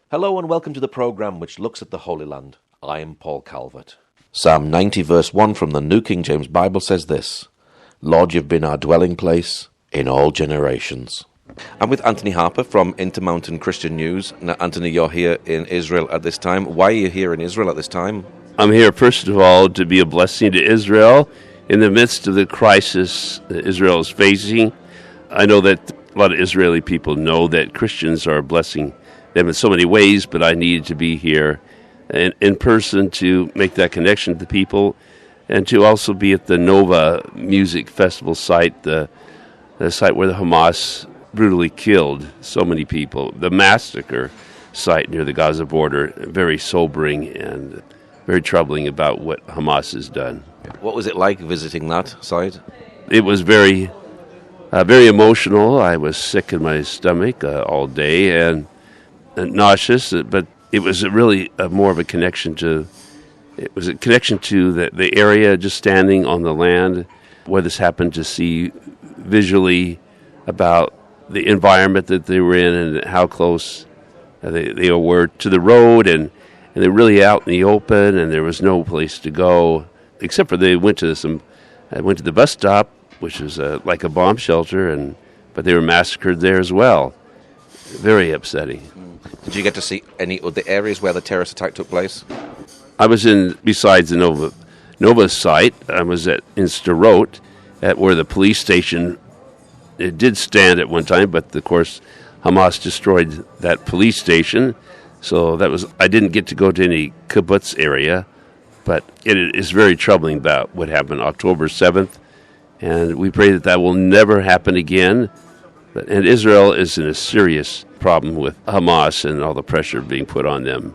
Hello and welcome to the programme which looks at the Holy Land. I am Paul Calvert. Psalm 90 verse 1 from the New King James Bible says this: Lord, you've been our dwelling place in all generations. I'm with Antony Harper from Intermountain Christian News. Now, Antony, you're here in Israel at this time. Why are you here in Israel at this time? I'm here, first of all, to be a blessing to Israel in the midst of the crisis that Israel is facing. I know that a lot of Israeli people know that Christians are a blessing them in so many ways, but I needed to be here in person to make that connection to the people and to also be at the Nova Music Festival site, the site where the Hamas brutally killed so many people, the massacre site near the Gaza border. Very sobering and very troubling about what Hamas has done. What was it like visiting that site? It was very emotional. I was sick in my stomach all day and nauseous, but it was really more of a connection to the area, just standing on the land where this happened, to see visually about the environment that they were in and how close they were to the road, and they're really out in the open, and there was no place to go except for I went to the bus stop, which was like a bomb shelter, but they were massacred there as well. Very upsetting. Did you get to see any other areas where the terrorist attack took place? I was besides the Nova site, I was in Sderot, at where the police station, it did stand at one time, but of course Hamas destroyed that police station, so I didn't get to go to any kibbutz area, but it is very troubling about what happened October 7th, and we pray that will never happen again. And Israel is in a serious problem with Hamas and all the pressure being put on them.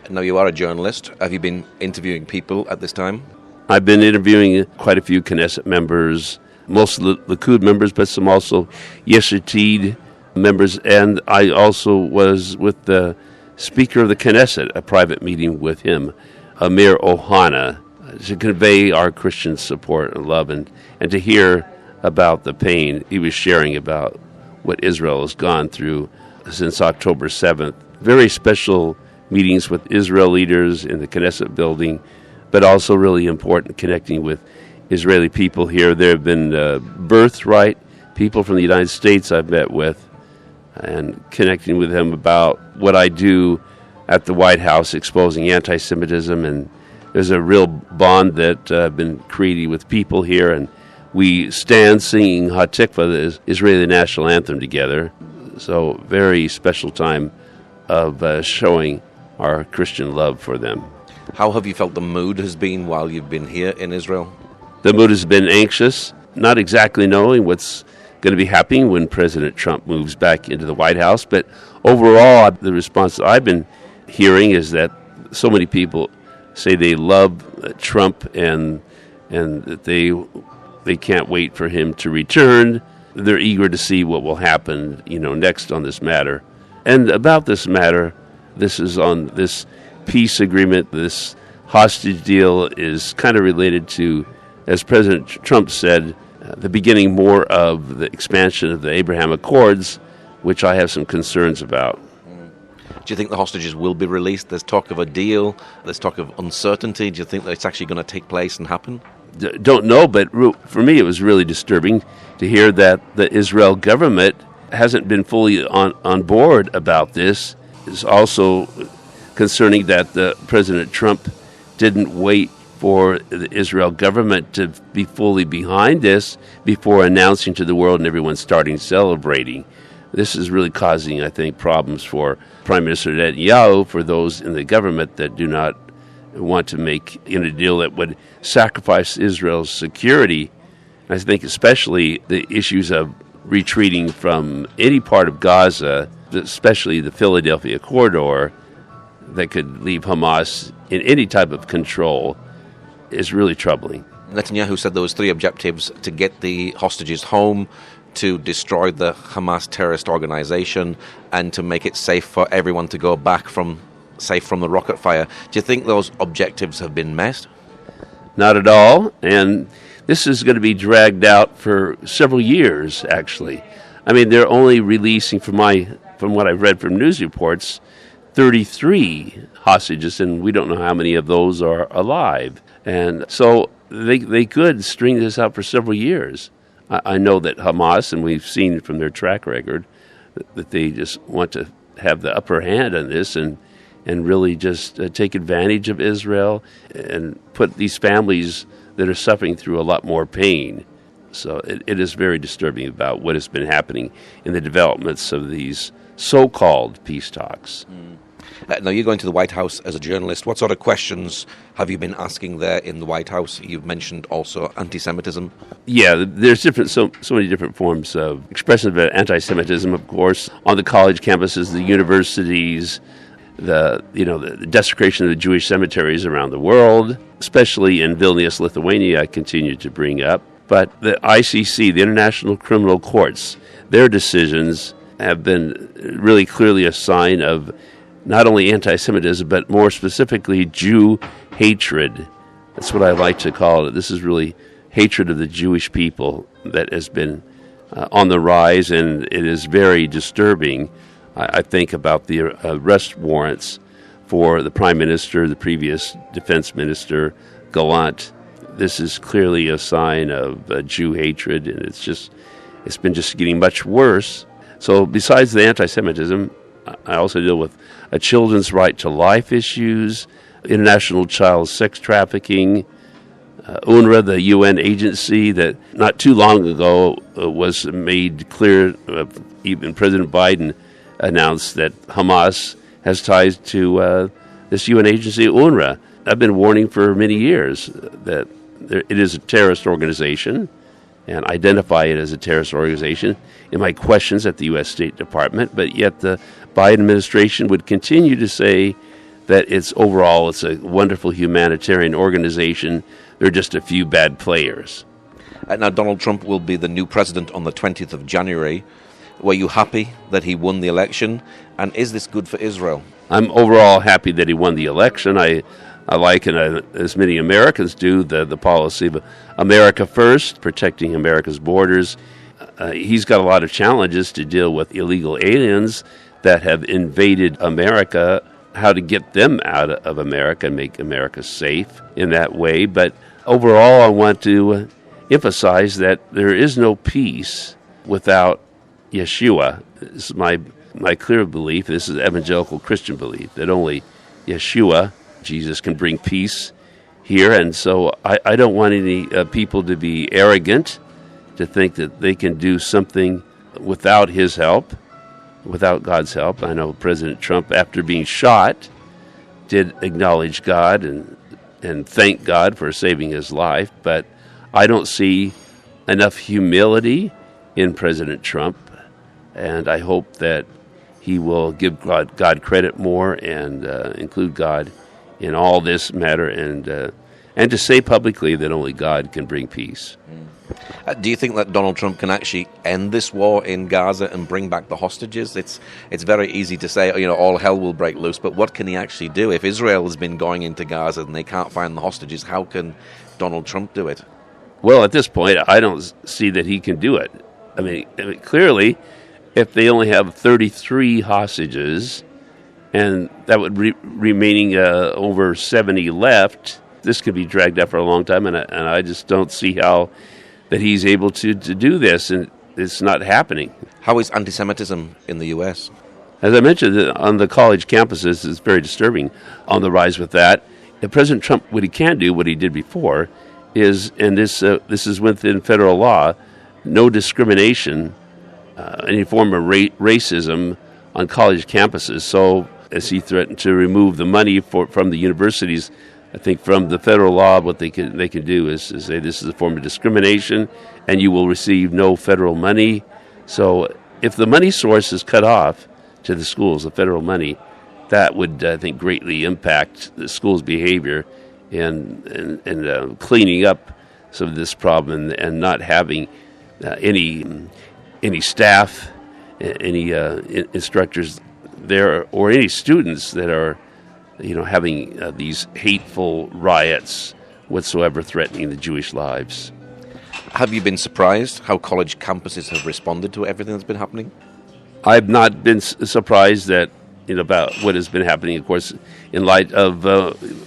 Now, you are a journalist. Have you been interviewing people at this time? I've been interviewing quite a few Knesset members, most of the Likud members, but some also Yesh Atid members. And I also was with the Speaker of the Knesset, a private meeting with him, Amir Ohana, to convey our Christian support and love and to hear about the pain he was sharing about what Israel has gone through since October 7th. Very special meetings with Israel leaders in the Knesset building, but also really important connecting with Israeli people here. There have been birthright people from the United States I've met with and connecting with them about what I do at the White House, exposing anti-Semitism, and there's a real bond that I've been creating with people here, and we stand singing Hatikva, the Israeli national anthem, together. So very special time of showing our Christian love for them. How have you felt the mood has been while you've been here in Israel? The mood has been anxious, not exactly knowing what's going to be happening when President Trump moves back into the White House. But overall, the response that I've been hearing is that so many people say they love Trump and that they can't wait for him to return. They're eager to see what will happen, next on this matter. And about this matter, this is on this peace agreement, this hostage deal is kind of related to, as President Trump said, the beginning more of the expansion of the Abraham Accords, which I have some concerns about. Do you think the hostages will be released? There's talk of a deal, there's talk of uncertainty. Do you think that it's actually going to take place and happen? Don't know, but for me it was really disturbing to hear that the Israel government hasn't been fully on board about this. It's also concerning that President Trump didn't wait for the Israel government to be fully behind this before announcing to the world and everyone starting celebrating. This is really causing, I think, problems for Prime Minister Netanyahu, for those in the government that do not want to make a deal that would sacrifice Israel's security. I think especially the issues of retreating from any part of Gaza, especially the Philadelphia corridor, that could leave Hamas in any type of control, is really troubling. Netanyahu said there was 3 objectives: to get the hostages home, to destroy the Hamas terrorist organization, and to make it safe for everyone to go back safe from the rocket fire. Do you think those objectives have been met? Not at all, and this is going to be dragged out for several years, actually. I mean, they're only releasing, from what I've read from news reports, 33 hostages, and we don't know how many of those are alive. And so they could string this out for several years. I know that Hamas, and we've seen from their track record, that they just want to have the upper hand on this and really just take advantage of Israel and put these families that are suffering through a lot more pain. So it is very disturbing about what has been happening in the developments of these so-called peace talks. Now, you're going to the White House as a journalist. What sort of questions have you been asking there in the White House? You've mentioned also anti-Semitism. Yeah, there's so many different forms of expression of anti-Semitism, of course, on the college campuses, the universities, the desecration of the Jewish cemeteries around the world, especially in Vilnius, Lithuania, I continue to bring up. But the ICC, the International Criminal Courts, their decisions have been really clearly a sign of not only anti-Semitism, but more specifically Jew hatred. That's what I like to call it. This is really hatred of the Jewish people that has been on the rise, and it is very disturbing. I think about the arrest warrants for the Prime Minister, the previous Defense Minister, Gallant. This is clearly a sign of Jew hatred, and it's been just getting much worse. So besides the anti-Semitism, I also deal with a children's right to life issues, international child sex trafficking, UNRWA, the UN agency that not too long ago was made clear, even President Biden announced that Hamas has ties to this UN agency, UNRWA. I've been warning for many years that it is a terrorist organization and identify it as a terrorist organization in my questions at the U.S. State Department, but yet the Biden administration would continue to say that it's a wonderful humanitarian organization. There are just a few bad players. Now, Donald Trump will be the new president on the 20th of January. Were you happy that he won the election? And is this good for Israel? I'm overall happy that he won the election. I like, and as many Americans do, the policy of America first, protecting America's borders. He's got a lot of challenges to deal with illegal aliens that have invaded America, how to get them out of America and make America safe in that way. But overall, I want to emphasize that there is no peace without Yeshua. This is my clear belief. This is evangelical Christian belief, that only Yeshua, Jesus, can bring peace here. And so I don't want any people to be arrogant, to think that they can do something without his help, without God's help. I know President Trump, after being shot, did acknowledge God and thank God for saving his life, but I don't see enough humility in President Trump, and I hope that he will give God credit more and include God in all this matter, and to say publicly that only God can bring peace. Do you think that Donald Trump can actually end this war in Gaza and bring back the hostages? It's very easy to say, all hell will break loose, but what can he actually do? If Israel has been going into Gaza and they can't find the hostages, how can Donald Trump do it? Well, at this point, I don't see that he can do it. I mean clearly, if they only have 33 hostages, and that would remaining over 70 left, this could be dragged out for a long time, and I just don't see how that he's able to do this, and it's not happening. How is anti-Semitism in the U.S.? As I mentioned, on the college campuses, it's very disturbing on the rise with that. If President Trump, what he can do, what he did before, is, and this is within federal law, no discrimination, any form of racism on college campuses. So, as he threatened to remove the money from the universities, I think from the federal law, what they can do is say this is a form of discrimination, and you will receive no federal money. So if the money source is cut off to the schools, the federal money, that would, I think, greatly impact the school's behavior in cleaning up some of this problem and not having any staff, any instructors there, or any students that are having these hateful riots whatsoever threatening the Jewish lives. Have you been surprised how college campuses have responded to everything that's been happening? I've not been surprised that about what has been happening, of course, in light of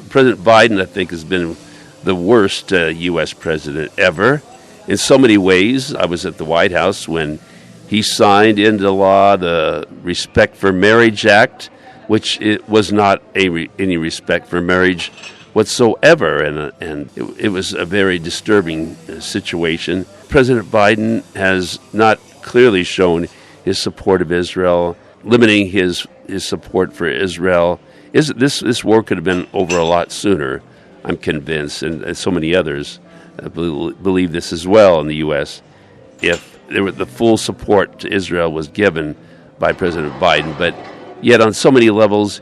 President Biden, I think, has been the worst U.S. president ever. In so many ways, I was at the White House when he signed into law the Respect for Marriage Act, which it was not any respect for marriage whatsoever, and it was a very disturbing situation. President Biden has not clearly shown his support of Israel, limiting his support for Israel. This war could have been over a lot sooner, I'm convinced, and so many others believe this as well in the U.S., if the full support to Israel was given by President Biden. But yet on so many levels,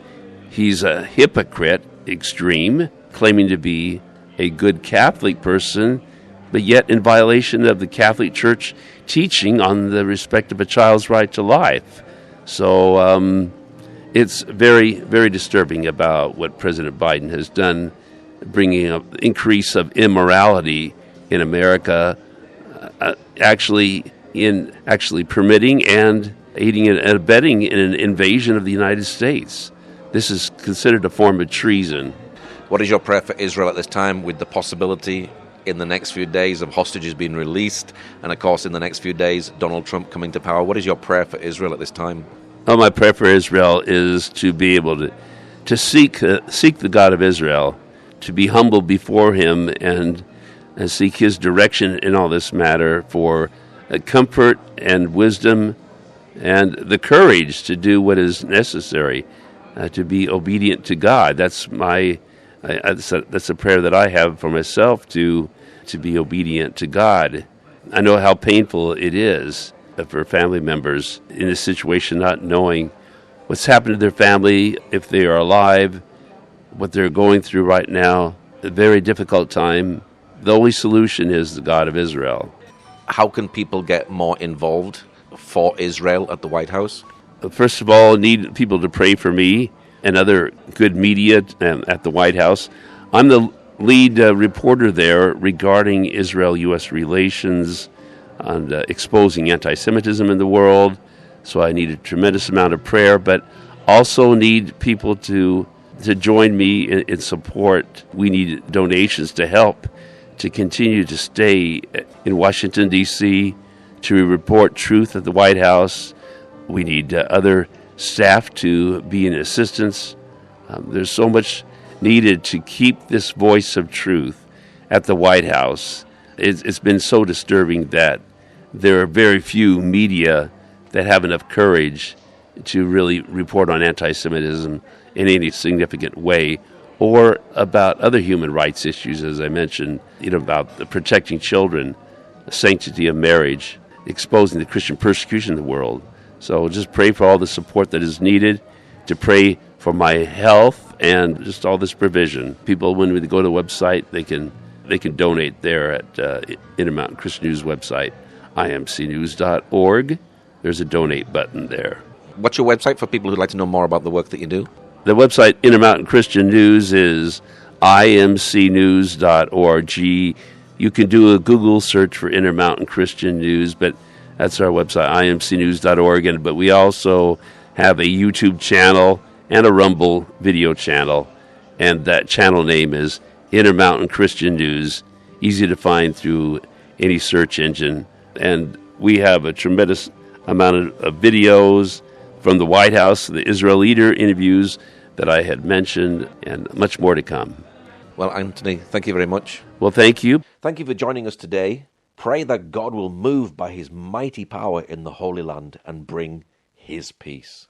he's a hypocrite, extreme, claiming to be a good Catholic person, but yet in violation of the Catholic Church teaching on the respect of a child's right to life. So it's very, very disturbing about what President Biden has done, bringing an increase of immorality in America, actually permitting and aiding and abetting in an invasion of the United States. This is considered a form of treason. What is your prayer for Israel at this time, with the possibility in the next few days of hostages being released, and of course in the next few days Donald Trump coming to power? What is your prayer for Israel at this time? Oh, my prayer for Israel is to be able to seek the God of Israel, to be humble before him and seek his direction in all this matter for comfort and wisdom and the courage to do what is necessary, to be obedient to God. That's that's a prayer that I have for myself, to be obedient to God. I know how painful it is for family members in this situation, not knowing what's happened to their family, if they are alive, what they're going through right now. A very difficult time. The only solution is the God of Israel. How can people get more involved for Israel at the White House? First of all, I need people to pray for me and other good media at the White House. I'm the lead reporter there regarding Israel-U.S. relations and exposing anti-Semitism in the world. So I need a tremendous amount of prayer, but also need people to join me in support. We need donations to help to continue to stay in Washington, D.C., to report truth at the White House. We need other staff to be in assistance. There's so much needed to keep this voice of truth at the White House. It's been so disturbing that there are very few media that have enough courage to really report on anti-Semitism in any significant way, or about other human rights issues, as I mentioned, about protecting children, the sanctity of marriage, exposing the Christian persecution in the world. So just pray for all the support that is needed, to pray for my health and just all this provision. People, when they go to the website, they can donate there at Intermountain Christian News website, imcnews.org. There's a donate button there. What's your website for people who'd like to know more about the work that you do? The website, Intermountain Christian News, is imcnews.org. You can do a Google search for Intermountain Christian News, but that's our website, imcnews.org. But we also have a YouTube channel and a Rumble video channel, and that channel name is Intermountain Christian News, easy to find through any search engine. And we have a tremendous amount of videos from the White House, the Israel leader interviews that I had mentioned, and much more to come. Well, Antony, thank you very much. Well, thank you. Thank you for joining us today. Pray that God will move by his mighty power in the Holy Land and bring his peace.